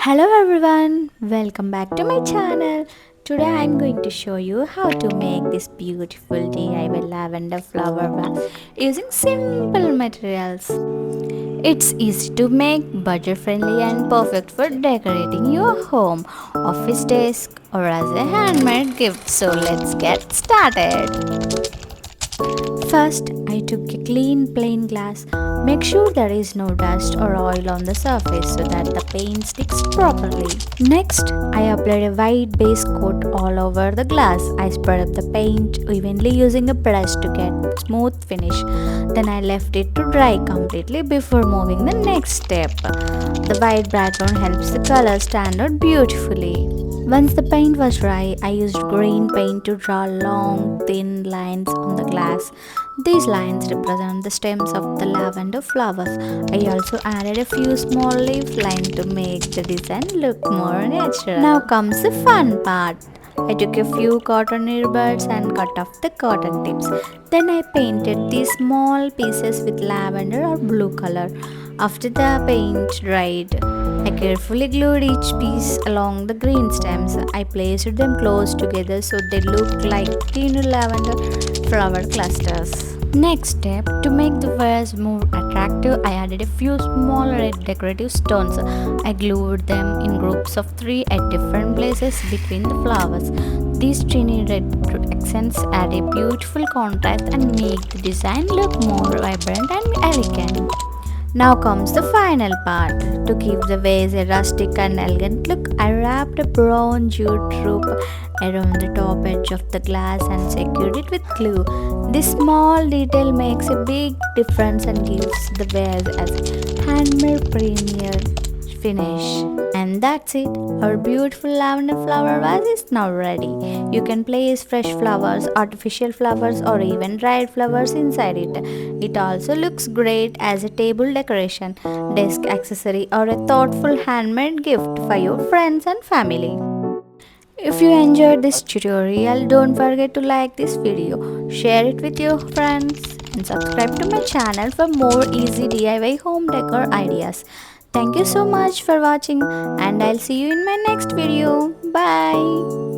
Hello everyone, welcome back to my channel. Today I'm going to show you how to make this beautiful DIY lavender flower vase using simple materials. It's easy to make, budget friendly and perfect for decorating your home, office desk or as a handmade gift. So let's get started. First, I took a clean plain glass. Make sure there is no dust or oil on the surface so that the paint sticks properly. Next, I applied a white base coat all over the glass. I spread up the paint evenly using a brush to get smooth finish. Then I left it to dry completely before moving the next step. The white background helps the color stand out beautifully. Once the paint was dry, I used green paint to draw long, thin lines on the glass. These lines represent the stems of the lavender flowers. I also added a few small leaf lines to make the design look more natural. Now comes the fun part. I took a few cotton earbuds and cut off the cotton tips. Then I painted these small pieces with lavender or blue color. After the paint dried, I carefully glued each piece along the green stems. I placed them close together so they look like tiny lavender flower clusters. Next step, to make the vase more attractive, I added a few small red decorative stones. I glued them in groups of 3 at different places between the flowers. These tiny red accents add a beautiful contrast and make the design look more vibrant and elegant. Now comes the final part. To give the vase a rustic and elegant look, I wrapped a brown jute rope around the top edge of the glass and secured it with glue. This small detail makes a big difference and gives the vase a handmade premier finish. And that's it. Our beautiful lavender flower vase is now ready. You can place fresh flowers, artificial flowers or even dried flowers inside it. It also looks great as a table decoration, desk accessory or a thoughtful handmade gift for your friends and family. If you enjoyed this tutorial, don't forget to like this video, share it with your friends and subscribe to my channel for more easy DIY home decor ideas. Thank you so much for watching and I'll see you in my next video. Bye.